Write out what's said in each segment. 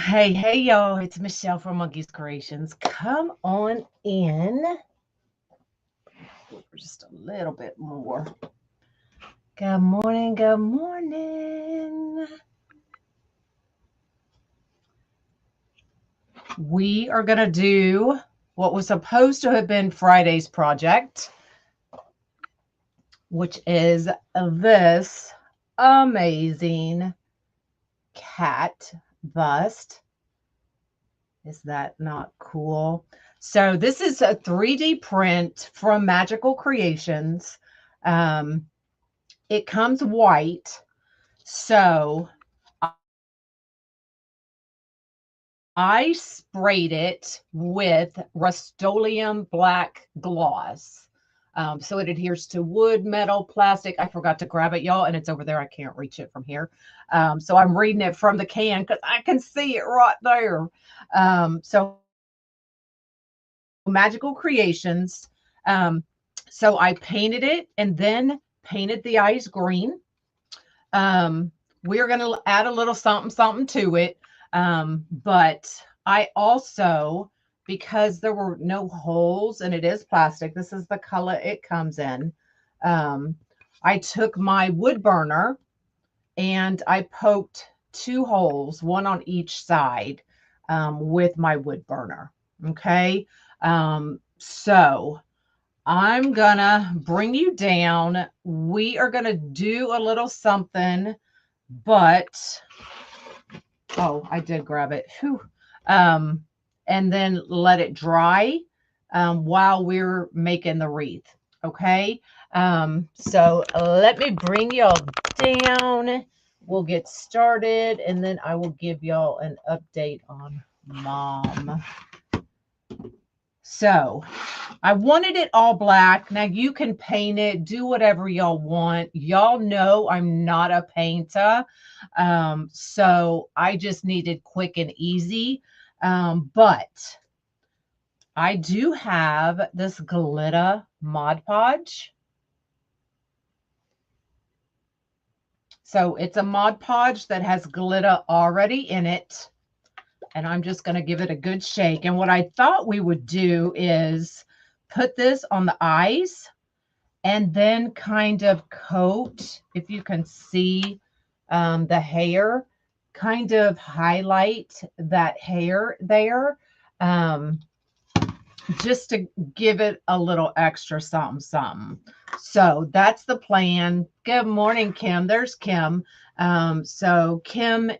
Hey, y'all. It's Michelle from Monkey's Creations. Come on in. Just a little bit more. Good morning. Good morning. We are going to do what was supposed to have been Friday's project, which is this amazing cat bust. Is that not cool? So this is a 3D print from Magical Creations. It comes white. So I sprayed it with Rustoleum black gloss. So it adheres to wood, metal, plastic. I forgot to grab it, y'all, and it's over there. I can't reach it from here. So I'm reading it from the can because I can see it right there. So Magical Creations. So I painted it and then painted the eyes green. We're going to add a little something to it. But I also, because there were no holes and it is plastic, this is the color it comes in. I took my wood burner and I poked 2 holes, one on each side, with my wood burner. Okay. So I'm gonna bring you down. We are gonna do a little something, but oh, I did grab it. Whew. And then let it dry while we're making the wreath. Okay. So let me bring y'all down. We'll get started and then I will give y'all an update on Mom. So I wanted it all black. Now you can paint it, do whatever y'all want. Y'all know I'm not a painter. So I just needed quick and easy. But I do have this glitter Mod Podge. So it's a Mod Podge that has glitter already in it. And I'm just going to give it a good shake. And what I thought we would do is put this on the eyes and then kind of coat, if you can see the hair, kind of highlight that hair there, just to give it a little extra something. So that's the plan. Good morning, Kim. There's Kim. So Kim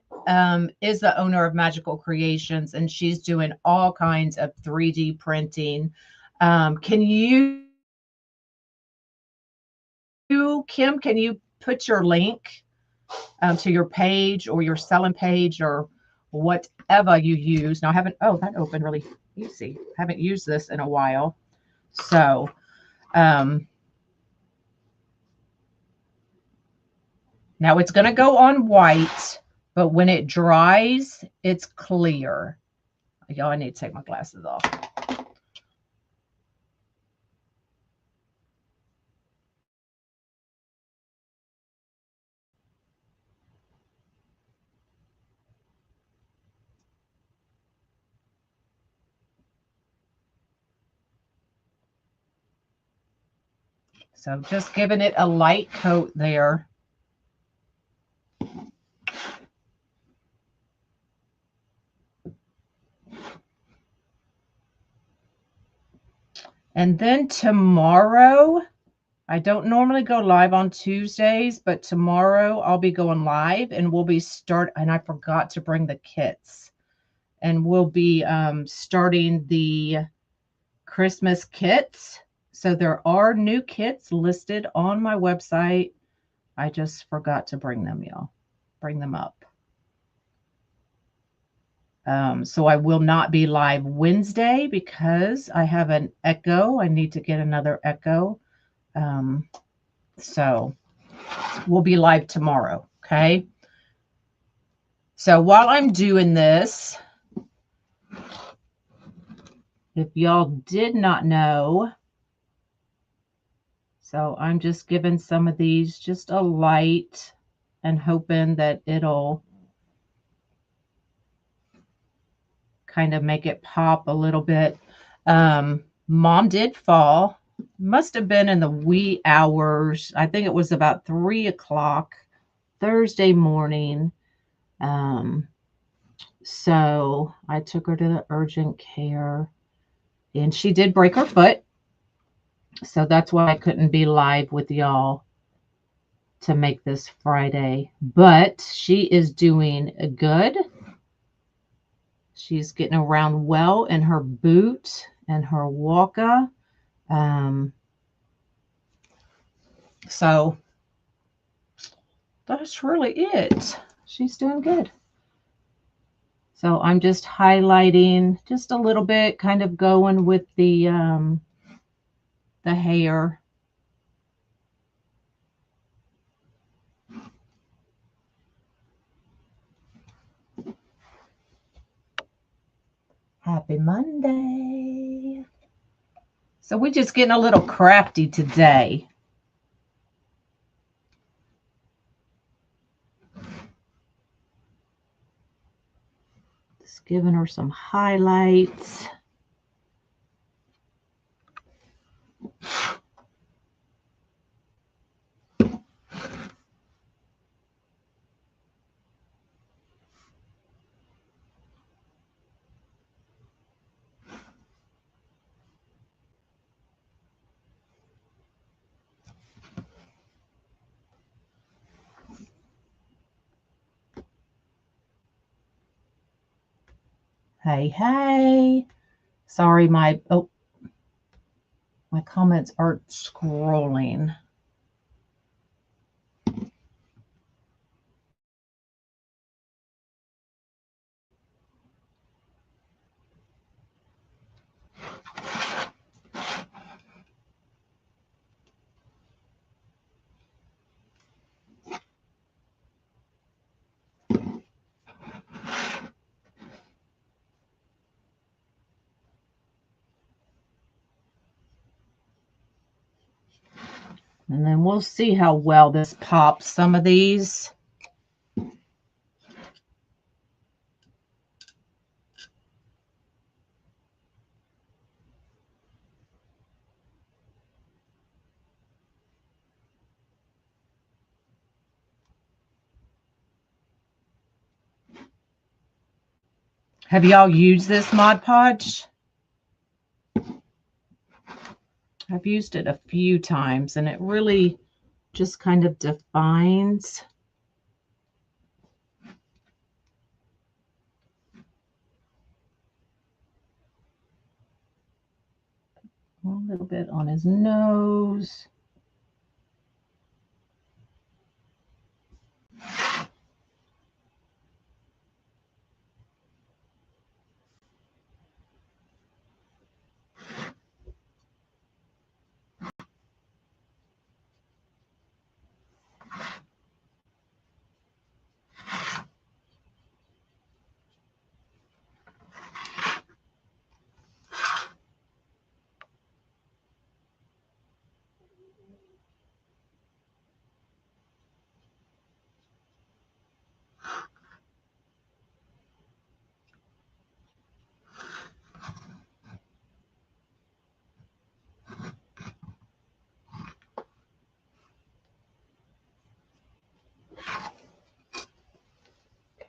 is the owner of Magical Creations, and she's doing all kinds of 3D printing. Can you, Kim, can you put your link to your page or your selling page or whatever you use? Now I haven't, oh, that opened really easy. Haven't used this in a while. So, now it's going to go on white, but when it dries, it's clear. Y'all, I need to take my glasses off. So just giving it a light coat there. And then tomorrow, I don't normally go live on Tuesdays, but tomorrow I'll be going live and we'll be and I forgot to bring the kits. And we'll be starting the Christmas kits. So there are new kits listed on my website. I just forgot to bring them, y'all. Bring them up. So I will not be live Wednesday because I have an echo. I need to get another echo. So we'll be live tomorrow. Okay. So while I'm doing this, if y'all did not know, so I'm just giving some of these just a light and hoping that it'll kind of make it pop a little bit. Mom did fall. Must have been in the wee hours. I think it was about 3 o'clock Thursday morning. So I took her to the urgent care, and she did break her foot. So that's why I couldn't be live with y'all to make this Friday. But she is doing good. She's getting around well in her boot and her walker. So that's really it. She's doing good. So I'm just highlighting just a little bit, kind of going with the hair. Happy Monday. So we're just getting a little crafty today. Just giving her some highlights. Hey. Sorry, my comments aren't scrolling. And then we'll see how well this pops some of these. Have y'all used this Mod Podge? I've used it a few times, and it really just kind of defines. A little bit on his nose.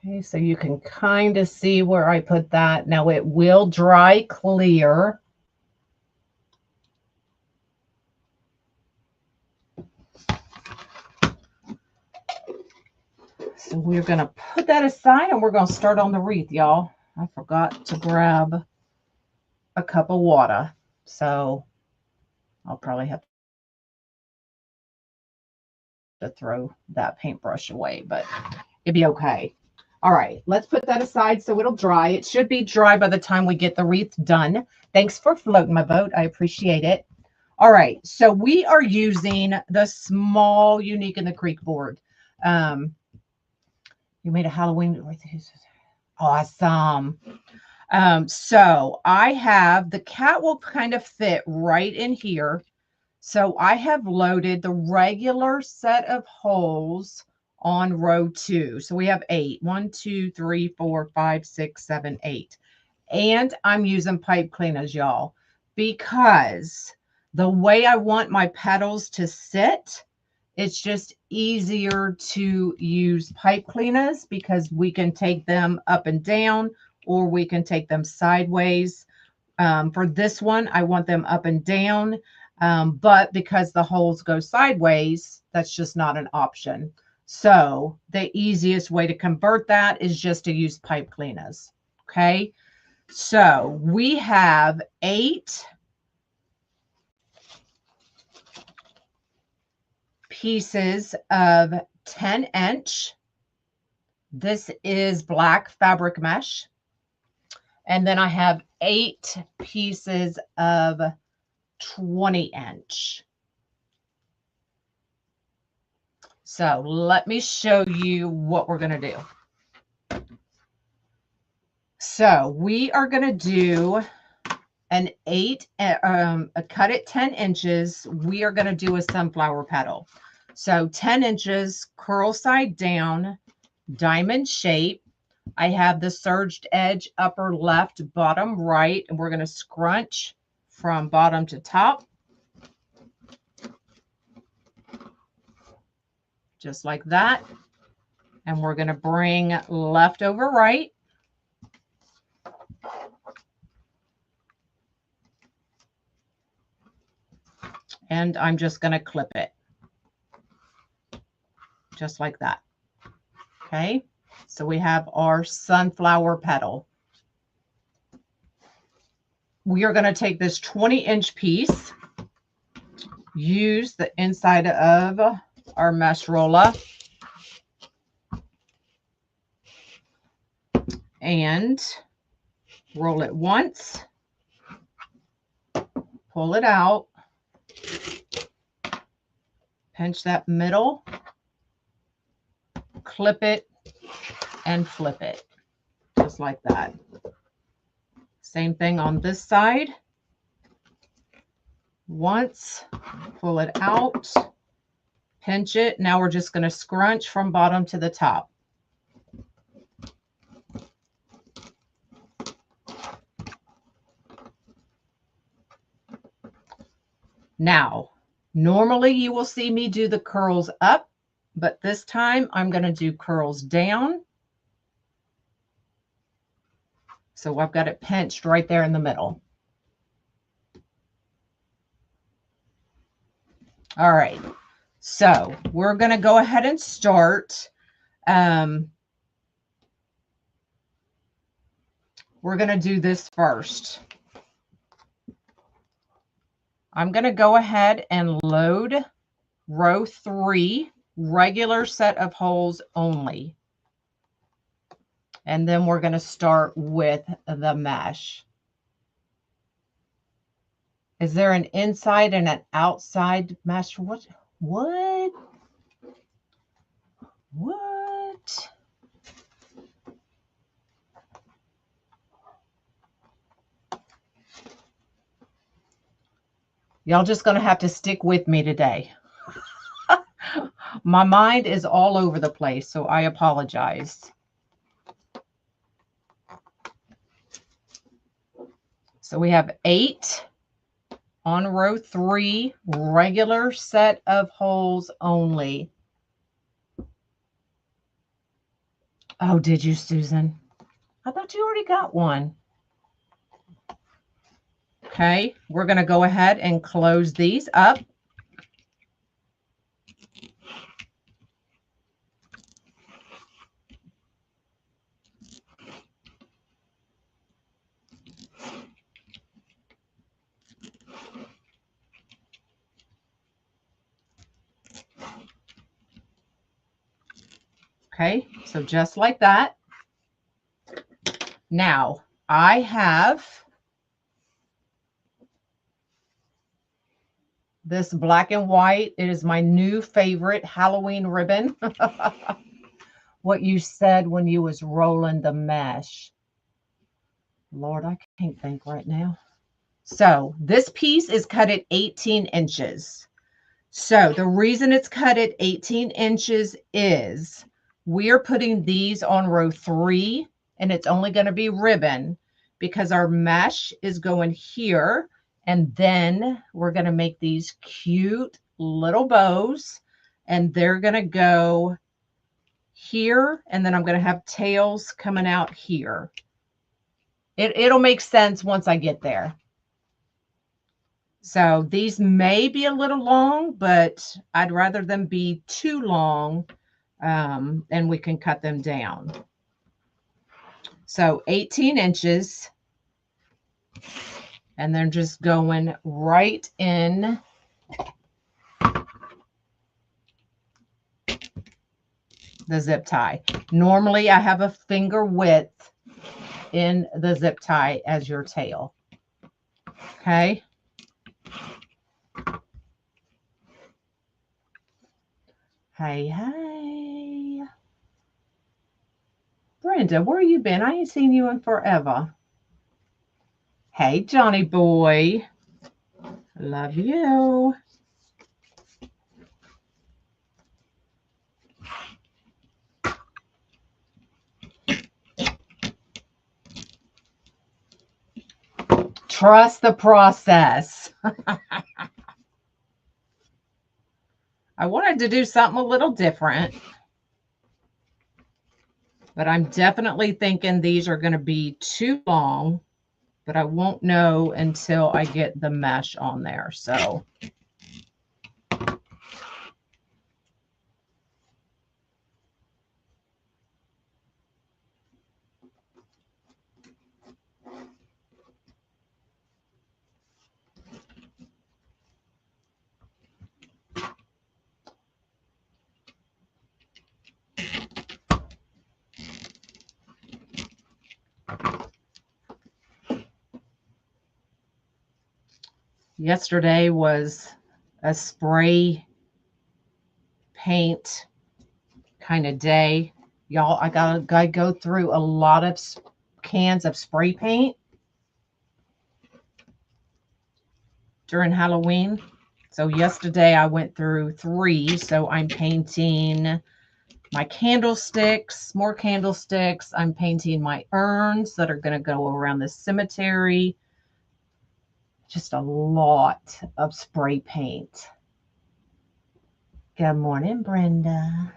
Okay, so you can kind of see where I put that. Now it will dry clear. So we're going to put that aside, and we're going to start on the wreath, y'all. I forgot to grab a cup of water, so I'll probably have to throw that paintbrush away, but it'd be okay. All right, let's put that aside so it'll dry. It should be dry by the time we get the wreath done. Thanks for floating my boat. I appreciate it. All right, so we are using the Small Unique in the Creek board. You made a Halloween. Awesome. So I have, the cat will kind of fit right in here. So I have loaded the regular set of holes on row 2. So we have 8. 1, 2, 3, 4, 5, 6, 7, 8. And I'm using pipe cleaners, y'all, because the way I want my petals to sit, it's just easier to use pipe cleaners because we can take them up and down, or we can take them sideways. For this one, I want them up and down, but because the holes go sideways, that's just not an option. So the easiest way to convert that is just to use pipe cleaners. Okay. So we have 8 pieces of 10-inch. This is black fabric mesh. And then I have 8 pieces of 20-inch. So let me show you what we're going to do. So we are going to do an 8, a cut at 10 inches. We are going to do a sunflower petal. So 10 inches, curl side down, diamond shape. I have the surged edge, upper left, bottom right, and we're going to scrunch from bottom to top. Just like that. And we're going to bring left over right. And I'm just going to clip it. Just like that. Okay. So we have our sunflower petal. We are going to take this 20-inch piece, use the inside of our mesh roller, and roll it once, pull it out, pinch that middle, clip it, and flip it, just like that. Same thing on this side. Once, pull it out, pinch it. Now we're just going to scrunch from bottom to the top. Now, normally you will see me do the curls up, but this time I'm going to do curls down. So I've got it pinched right there in the middle. All right. So we're going to go ahead and start. We're going to do this first. I'm going to go ahead and load row 3, regular set of holes only. And then we're going to start with the mesh. Is there an inside and an outside mesh? What? Y'all just going to have to stick with me today. My mind is all over the place, so I apologize. So we have 8 on row 3, regular set of holes only. Oh, did you, Susan? I thought you already got one. Okay, we're going to go ahead and close these up. Okay, so just like that. Now, I have this black and white. It is my new favorite Halloween ribbon. What you said when you was rolling the mesh. Lord, I can't think right now. So this piece is cut at 18 inches. So the reason it's cut at 18 inches is we are putting these on row 3, and it's only going to be ribbon because our mesh is going here. And then we're going to make these cute little bows, and they're going to go here. And then I'm going to have tails coming out here. It'll make sense once I get there. So these may be a little long, but I'd rather them be too long, and we can cut them down. So 18 inches, and then just going right in the zip tie. Normally I have a finger width in the zip tie as your tail. Okay. Hey, hey. Brenda, where you been? I ain't seen you in forever. Hey, Johnny boy. Love you. Trust the process. I wanted to do something a little different, but I'm definitely thinking these are going to be too long, but I won't know until I get the mesh on there. So yesterday was a spray paint kind of day. Y'all, I gotta go through a lot of cans of spray paint during Halloween. So yesterday I went through 3. So I'm painting my candlesticks, more candlesticks. I'm painting my urns that are going to go around the cemetery. Just a lot of spray paint. Good morning, Brenda.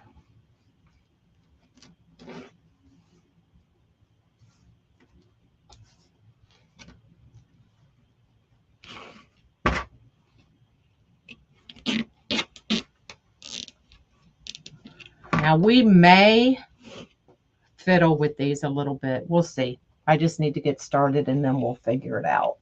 Now we may fiddle with these a little bit. We'll see. I just need to get started and then we'll figure it out.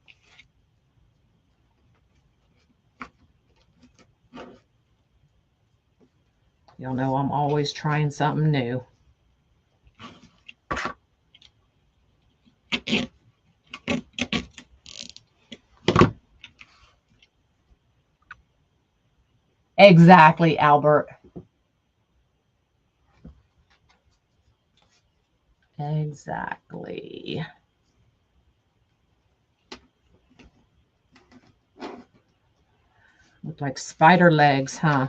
You'll know I'm always trying something new. Exactly, Albert. Exactly. Look like spider legs, huh?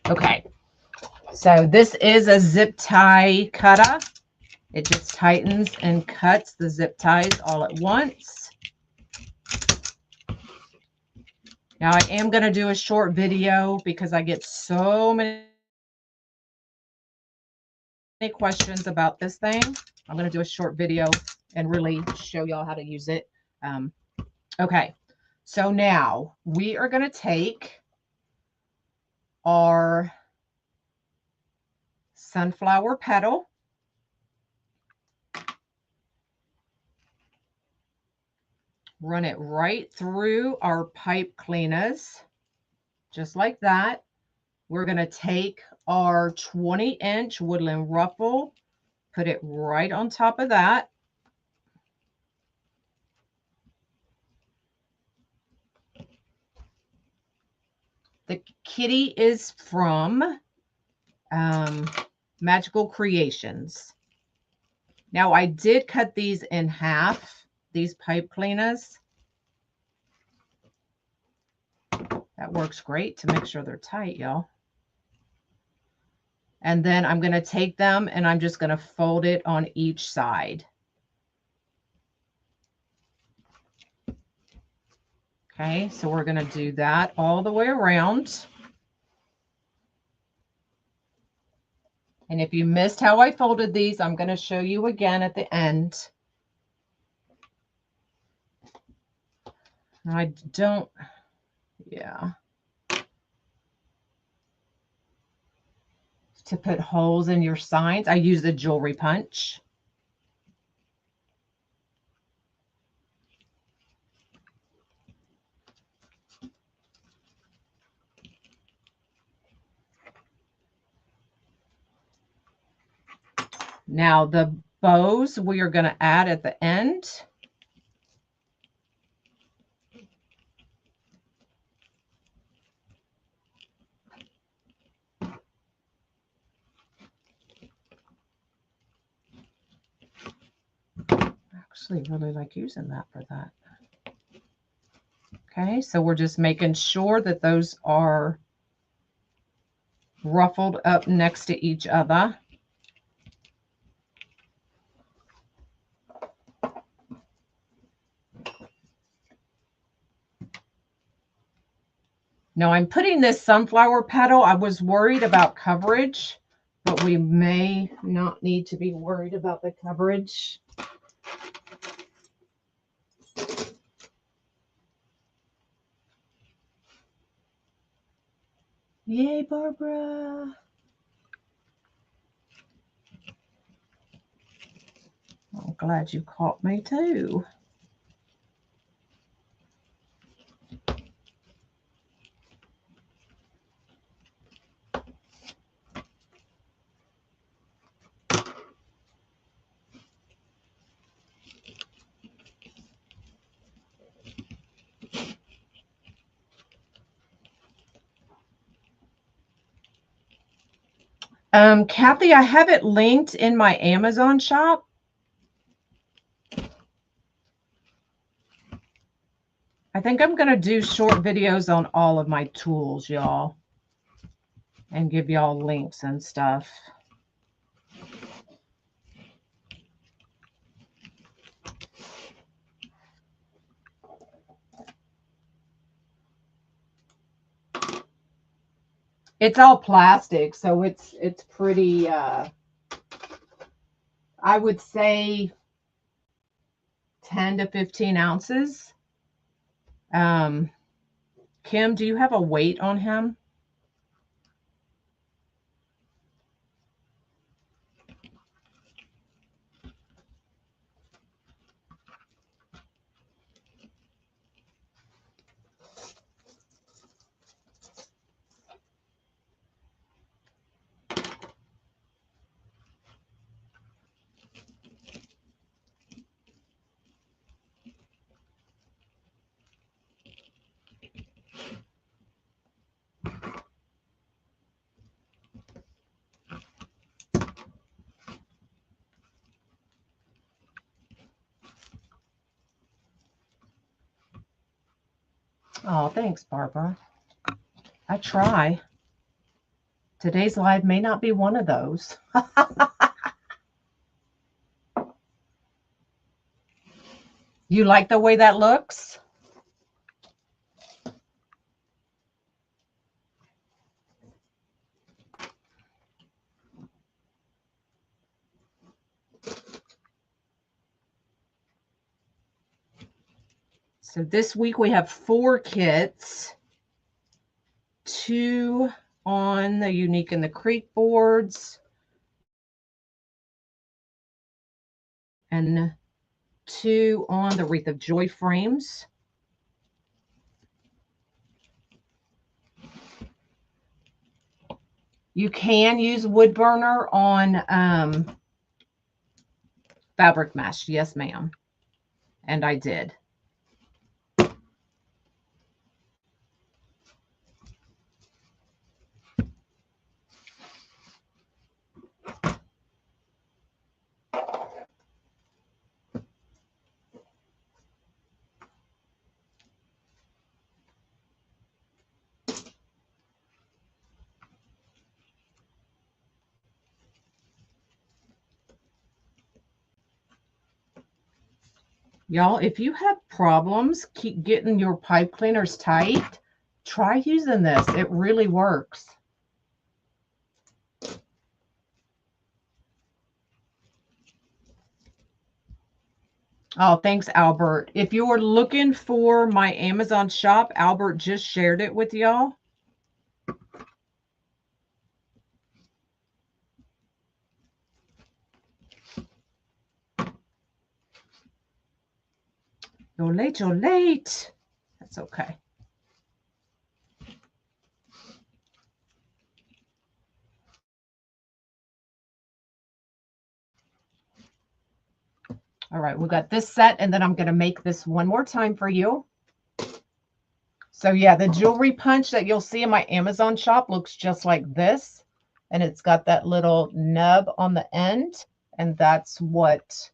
Okay. So this is a zip tie cutter. It just tightens and cuts the zip ties all at once. Now I am going to do a short video because I get so many questions about this thing. I'm going to do a short video and really show y'all how to use it. Okay, so now we are going to take our sunflower petal, run it right through our pipe cleaners, just like that. We're going to take our 20-inch woodland ruffle, put it right on top of that. The kitty is from Magical Creations. Now I did cut these in half, these pipe cleaners. That works great to make sure they're tight, y'all. And then I'm going to take them and I'm just going to fold it on each side. Okay, so we're going to do that all the way around. And if you missed how I folded these, I'm going to show you again at the end. I don't, yeah. To put holes in your signs, I use the jewelry punch. Now the bows we are going to add at the end. Actually really like using that for that. Okay, so we're just making sure that those are ruffled up next to each other. Now I'm putting this sunflower petal. I was worried about coverage, but we may not need to be worried about the coverage. Yay, Barbara. I'm glad you caught me too. Kathy, I have it linked in my Amazon shop. I think I'm going to do short videos on all of my tools, y'all, and give y'all links and stuff. It's all plastic, so it's pretty, I would say 10 to 15 ounces. Kim, do you have a weight on him? Oh, thanks, Barbara. I try. Today's live may not be one of those. You like the way that looks? So this week we have 4 kits, 2 on the Unique and the Creek boards, and 2 on the Wreath of Joy frames. You can use wood burner on fabric mesh. Yes, ma'am. And I did. Y'all, if you have problems keep getting your pipe cleaners tight, try using this. It really works. Oh, thanks, Albert. If you are looking for my Amazon shop, Albert just shared it with y'all. You're late, you're late. That's okay. All right, we got this set, and then I'm going to make this one more time for you. So yeah, the jewelry punch that you'll see in my Amazon shop looks just like this. And it's got that little nub on the end. And that's what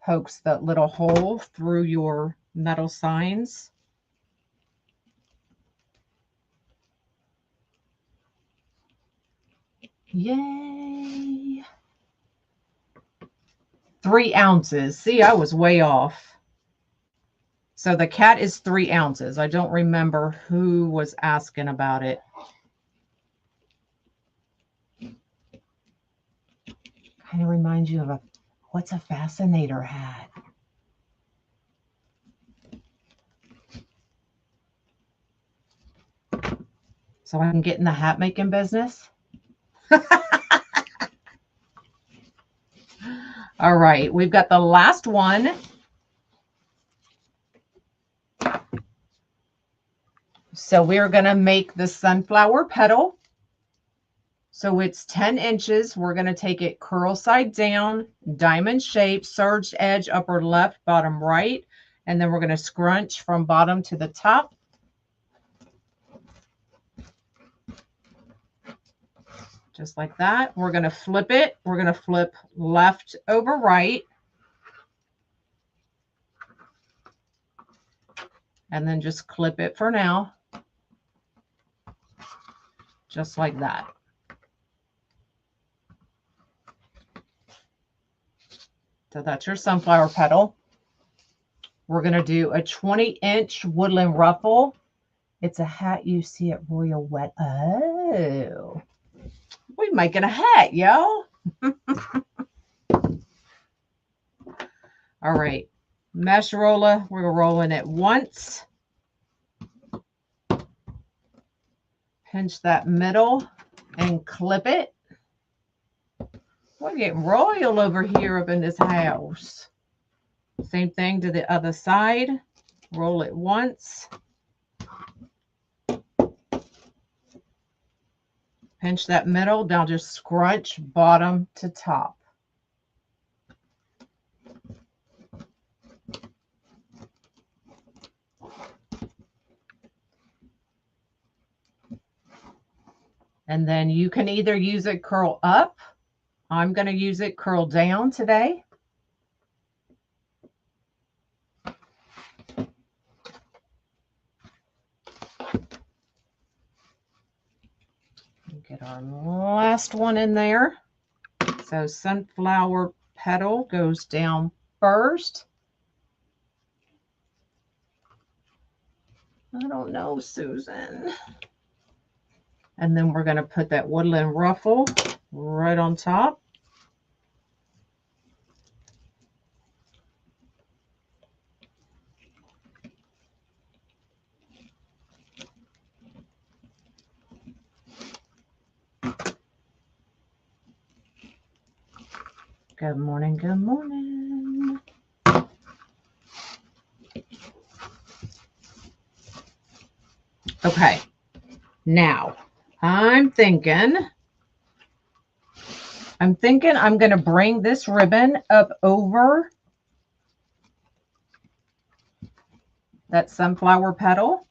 pokes that little hole through your metal signs. Yay. 3 ounces. See, I was way off. So the cat is 3 ounces. I don't remember who was asking about it. Kind of reminds you of what's a fascinator hat? So I can get in the hat making business. All right, we've got the last one. So we're going to make the sunflower petal. So it's 10 inches. We're going to take it curl side down, diamond shape, serged edge, upper left, bottom right. And then we're going to scrunch from bottom to the top. Just like that. We're going to flip it. We're going to flip left over right. And then just clip it for now. Just like that. So that's your sunflower petal. We're going to do a 20-inch woodland ruffle. It's a hat you see at Royal Wet. Oh, we're making a hat, y'all. All right. Mesh roller. We're rolling it once. Pinch that middle and clip it. We're getting royal over here up in this house. Same thing to the other side. Roll it once. Pinch that middle. Now just scrunch bottom to top. And then you can either use it curl up. I'm going to use it curl down today. Get our last one in there. So sunflower petal goes down first. I don't know, Susan. And then we're going to put that woodland ruffle right on top. Good morning, good morning. Okay, now I'm thinking I'm going to bring this ribbon up over that sunflower petal.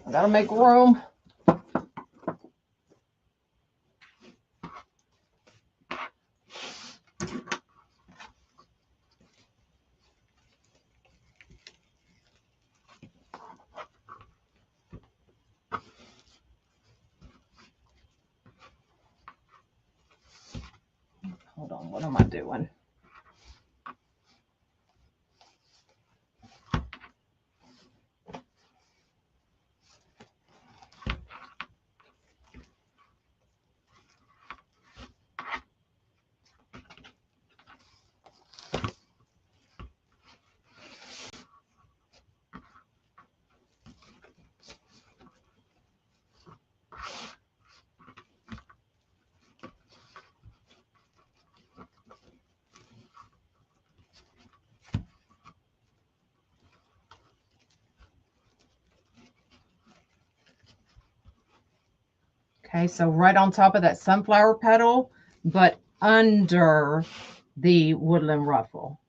I gotta make room. Hold on, what am I doing? Okay, so right on top of that sunflower petal, but under the woodland ruffle.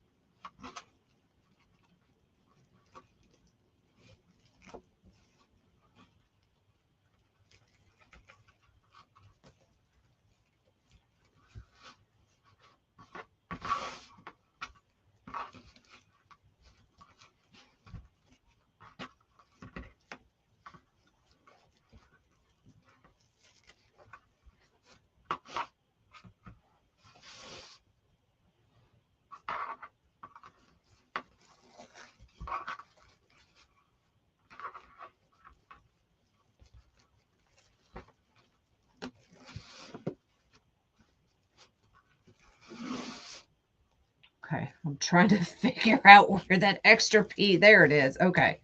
Okay, I'm trying to figure out where that extra P, there it is. Okay,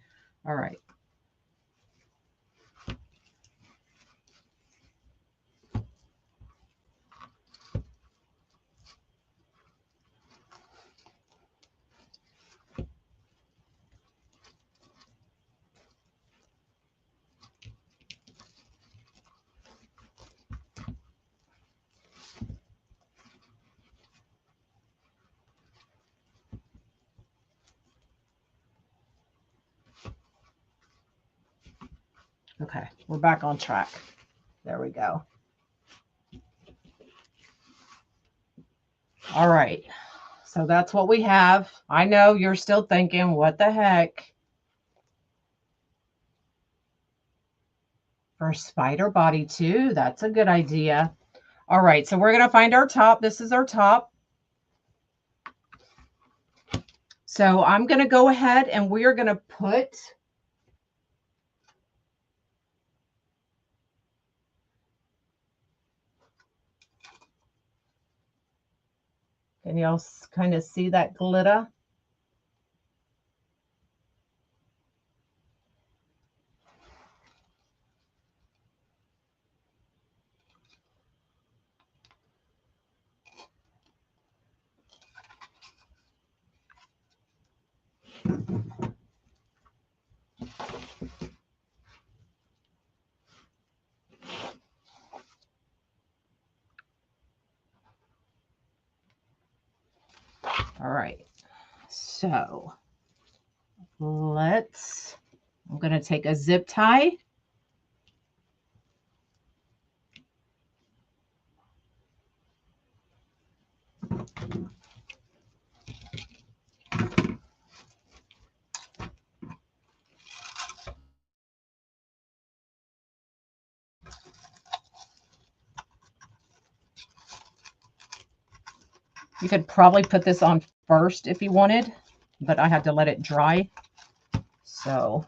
all right. Okay, we're back on track. There we go. All right, so that's what we have. I know you're still thinking, what the heck? For spider body too, that's a good idea. All right, so we're gonna find our top. This is our top. So I'm gonna go ahead and we are gonna put can y'all kind of see that glitter? All right, so I'm going to take a zip tie. You could probably put this on first if you wanted, but I had to let it dry. So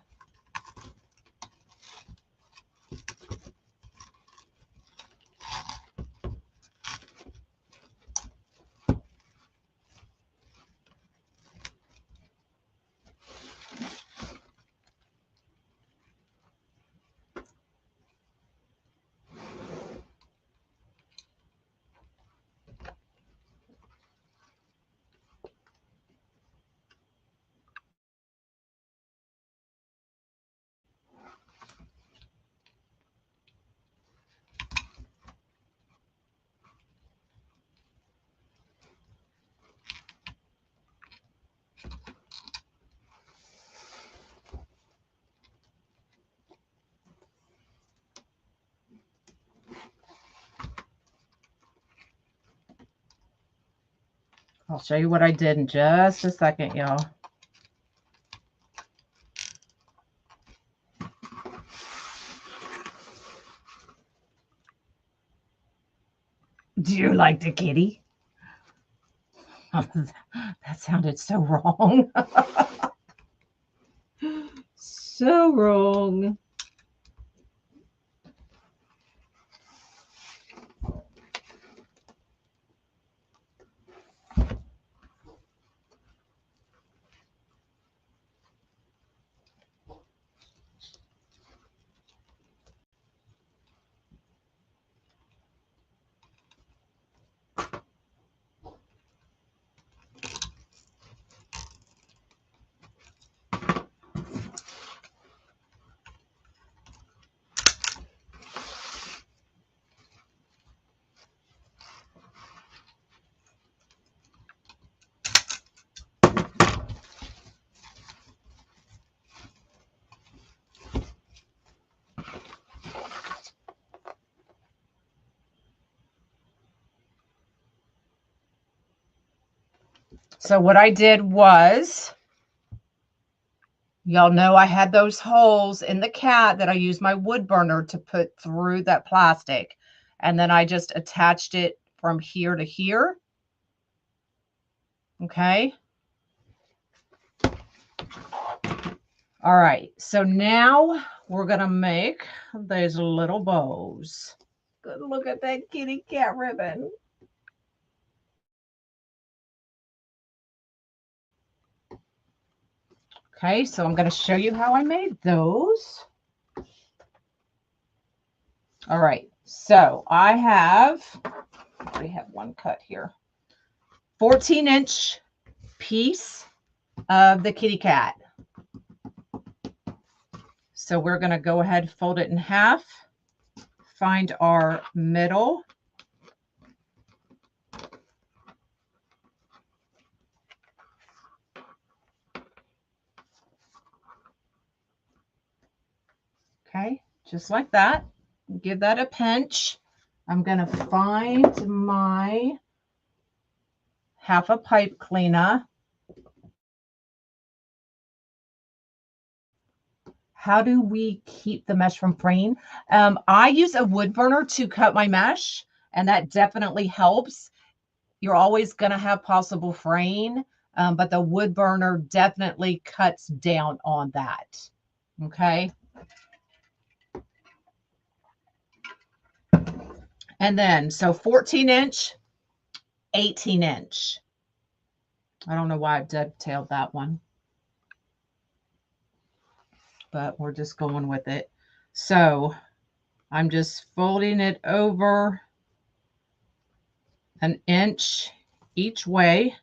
I'll show you what I did in just a second, y'all. Do you like the kitty? That sounded so wrong. So wrong. So what I did was, y'all know I had those holes in the cat that I used my wood burner to put through that plastic. And then I just attached it from here to here. Okay. All right. So now we're going to make these little bows. Good look at that kitty cat ribbon. Okay, so I'm going to show you how I made those. All right, so I already have one cut here. 14-inch piece of the kitty cat. So we're going to go ahead and fold it in half, find our middle. Okay, just like that. Give that a pinch. I'm going to find my half a pipe cleaner. How do we keep the mesh from fraying? I use a wood burner to cut my mesh, and that definitely helps. You're always going to have possible fraying, but the wood burner definitely cuts down on that. Okay. And then, so 14-inch, 18-inch. I don't know why I've dovetailed that one, but we're just going with it. So I'm just folding it over an inch each way.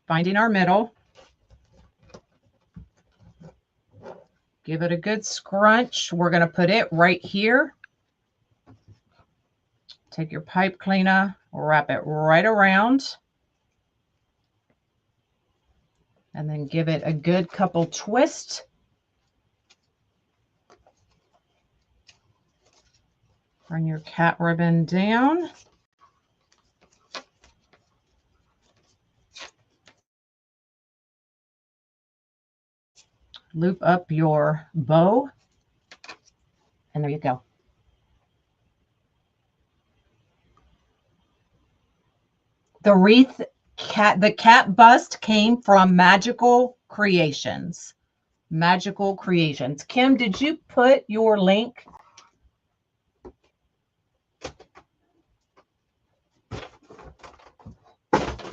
Finding our middle. Give it a good scrunch. We're going to put it right here. Take your pipe cleaner, wrap it right around, and then give it a good couple twists. Bring your cat ribbon down. Loop up your bow, and there you go. The cat bust came from Magical Creations. Magical Creations. Kim, did you put your link?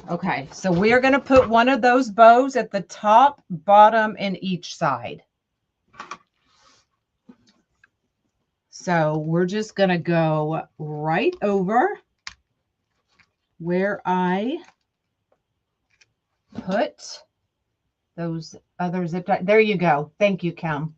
Okay, so we're going to put one of those bows at the top, bottom, and each side. So we're just going to go right over where I put those other zip ties. There you go. Thank you, Kim.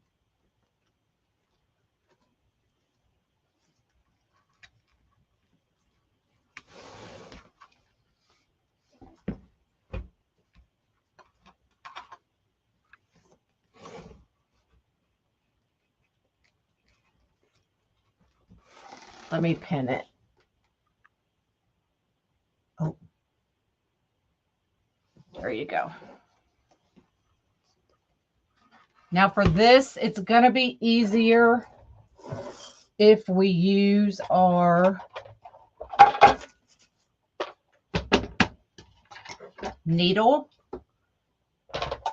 Let me pin it. Oh, there you go. Now for this, it's going to be easier if we use our needle,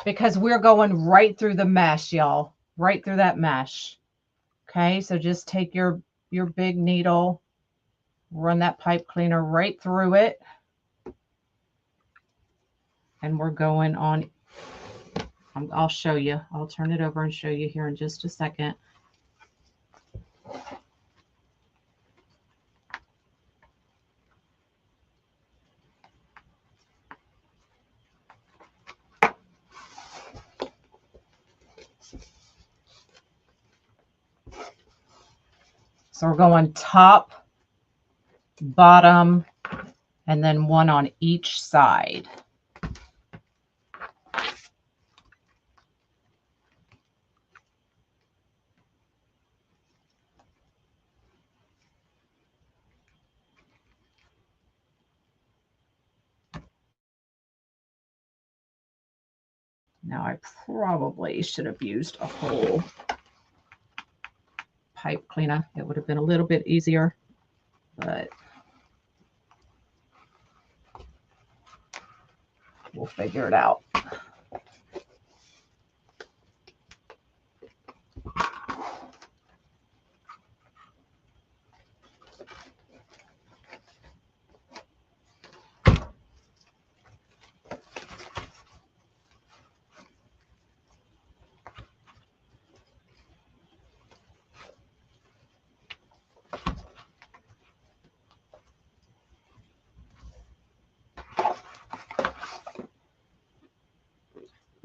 because we're going right through the mesh, y'all, right through that mesh. Okay, so just take your big needle, run that pipe cleaner right through it, and we're going on. I'll show you. I'll turn it over and show you here in just a second. So we're going top, bottom, and then one on each side. Now I probably should have used a whole pipe cleaner. It would have been a little bit easier, but we'll figure it out.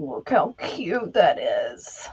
Look how cute that is.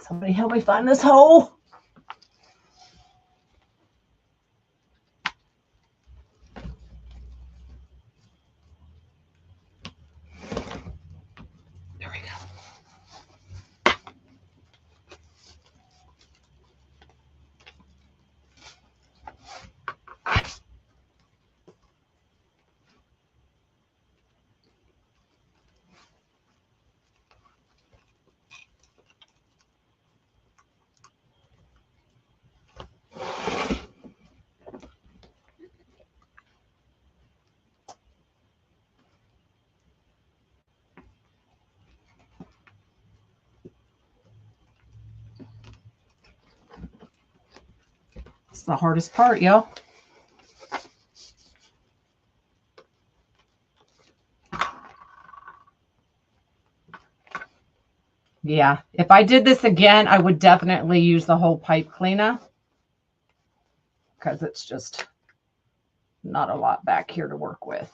Somebody help me find this hole. There we go. It's the hardest part, y'all. Yeah, if I did this again, I would definitely use the whole pipe cleaner, because it's just not a lot back here to work with.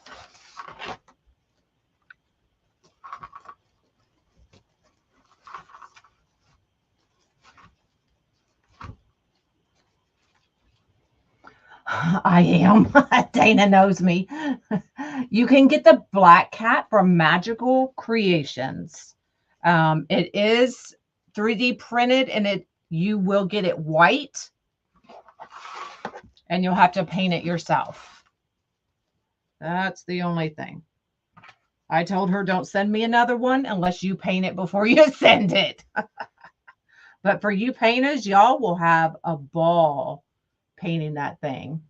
I am. Dana knows me. You can get the black cat from Magical Creations. It is 3D printed, and you will get it white, and you'll have to paint it yourself. That's the only thing. I told her, don't send me another one unless you paint it before you send it. But for you painters, y'all will have a ball painting that thing.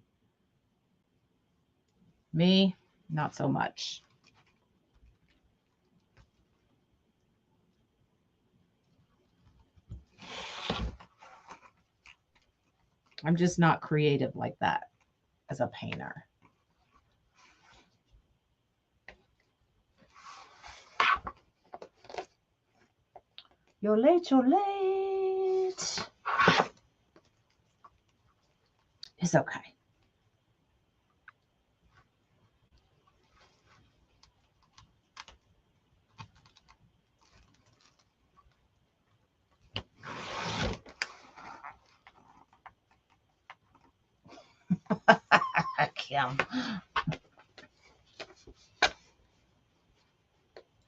Me, not so much. I'm just not creative like that as a painter. You're late, you're late. It's okay. Kim.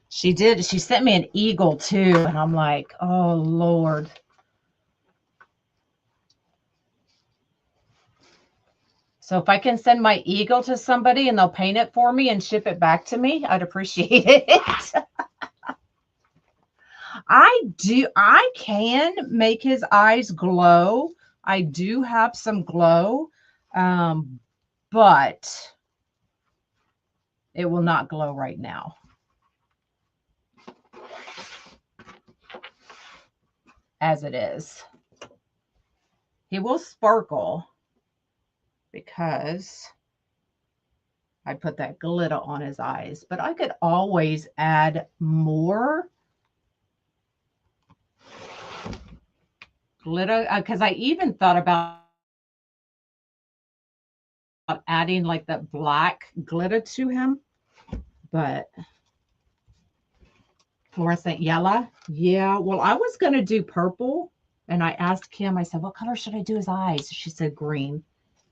She did. She sent me an eagle too. And I'm like, oh, Lord. So if I can send my eagle to somebody and they'll paint it for me and ship it back to me, I'd appreciate it. I can make his eyes glow. I do have some glow, but it will not glow right now. As it is. He will sparkle because I put that glitter on his eyes, but I could always add more glitter because I even thought about adding like that black glitter to him, but fluorescent yellow. Yeah, well, I was going to do purple, and I asked Kim, I said, what color should I do his eyes? She said green,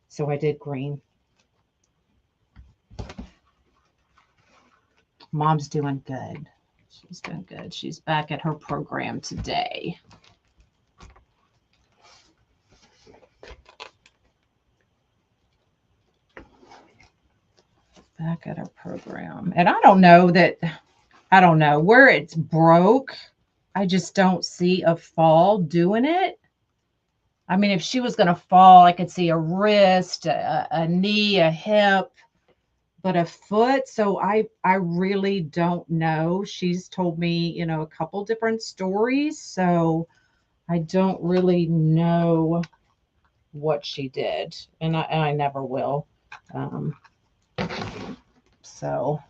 so I did green. Mom's doing good. She's doing good. She's back at her program today. Back at her program. And I don't know where it's broke. I just don't see a fall doing it. I mean, if she was going to fall, I could see a wrist, a knee, a hip, but a foot. So I really don't know. She's told me, a couple different stories. So I don't really know what she did. And I never will. So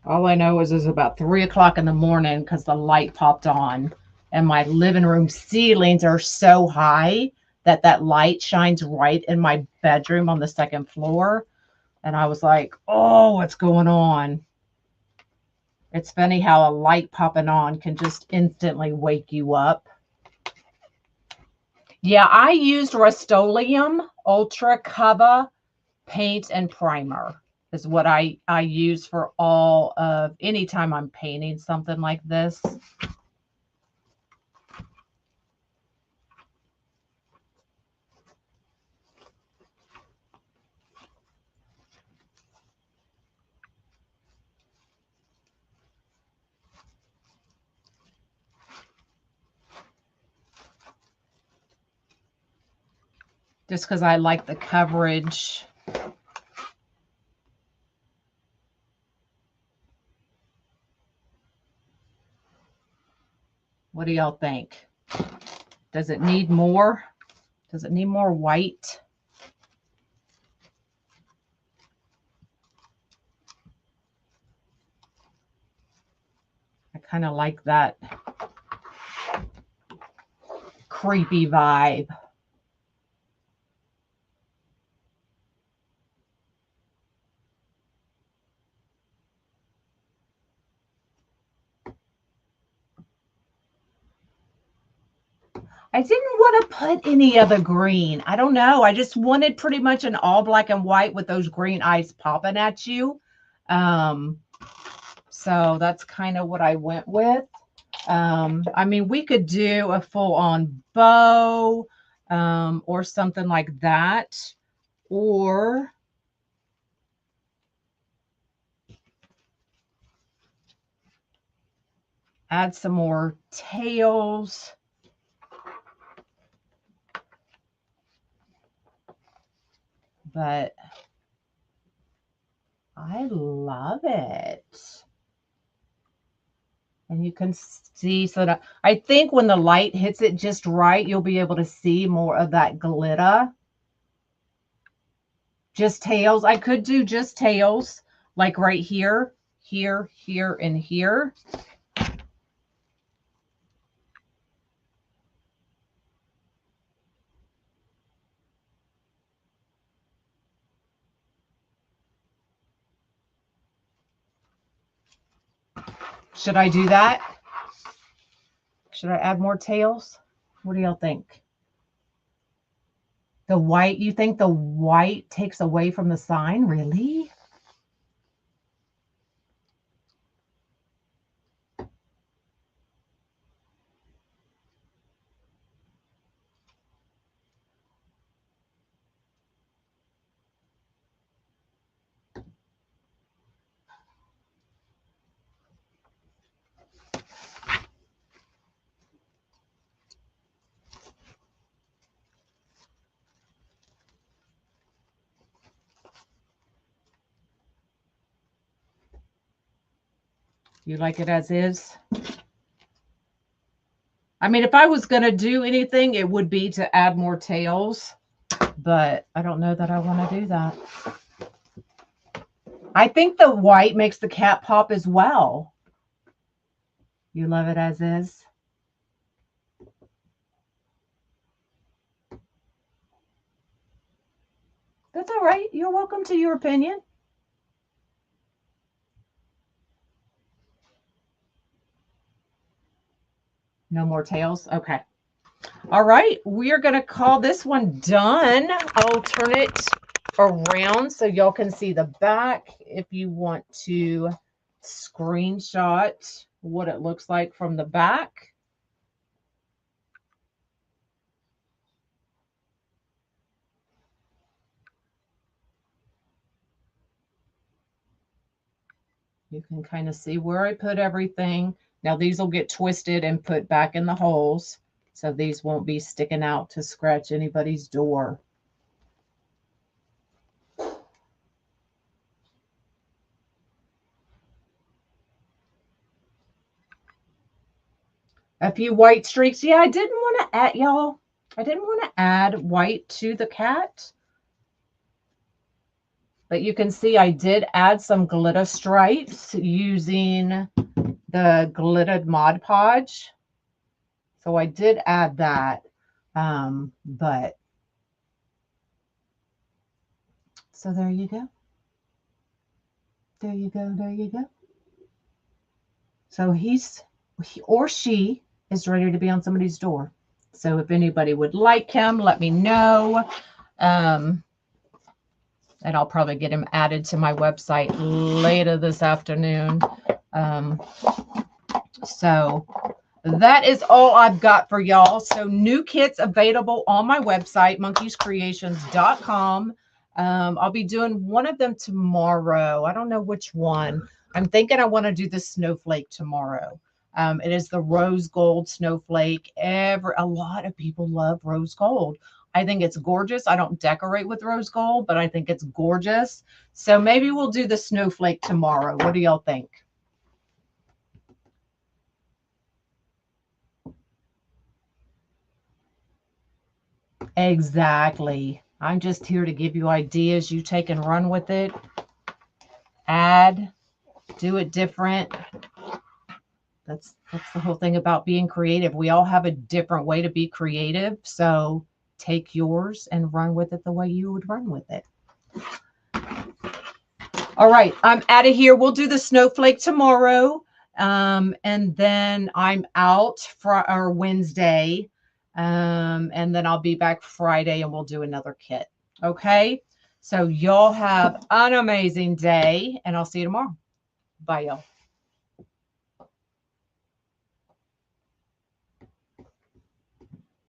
all I know is about 3 o'clock in the morning because the light popped on and my living room ceilings are so high that light shines right in my bedroom on the second floor. And I was like, oh, what's going on? It's funny how a light popping on can just instantly wake you up. Yeah, I used Rustoleum Ultra Cover paint and primer is what I use for all of anytime I'm painting something like this. Just because I like the coverage. What do y'all think? Does it need more? Does it need more white? I kind of like that creepy vibe. I didn't want to put any other green. I don't know. I just wanted pretty much an all black and white with those green eyes popping at you. So that's kind of what I went with. I mean, we could do a full-on bow or something like that. Or add some more tails. But I love it. And you can see, so that I think when the light hits it just right, you'll be able to see more of that glitter. Just tails. I could do just tails, like right here, here, here, and here. Should I do that? Should I add more tails? What do y'all think? The white, you think the white takes away from the sign? Really? You like it as is? I mean, if I was going to do anything, it would be to add more tails, but I don't know that I want to do that. I think the white makes the cat pop as well. You love it as is? That's all right. You're welcome to your opinion. No more tails? Okay. All right. We are going to call this one done. I'll turn it around so y'all can see the back if you want to screenshot what it looks like from the back. You can kind of see where I put everything. Now these will get twisted and put back in the holes, so these won't be sticking out to scratch anybody's door. A few white streaks. Yeah, I didn't want to add, y'all. I didn't want to add white to the cat. But you can see I did add some glitter stripes using the glittered Mod Podge. So I did add that. But so there you go. There you go. There you go. So he or she is ready to be on somebody's door. So if anybody would like him, let me know. And I'll probably get him added to my website later this afternoon. So that is all I've got for y'all. So new kits available on my website, monkeyscreations.com. I'll be doing one of them tomorrow. I don't know which one. I'm thinking I want to do the snowflake tomorrow. It is the rose gold snowflake. A lot of people love rose gold. I think it's gorgeous. I don't decorate with rose gold, but I think it's gorgeous. So maybe we'll do the snowflake tomorrow. What do y'all think? Exactly. I'm just here to give you ideas. You take and run with it. Add, do it different. That's the whole thing about being creative. We all have a different way to be creative. So take yours and run with it the way you would run with it. All right, I'm out of here. We'll do the snowflake tomorrow. And then I'm out for Wednesday. And then I'll be back Friday and we'll do another kit. Okay. So y'all have an amazing day and I'll see you tomorrow. Bye, y'all.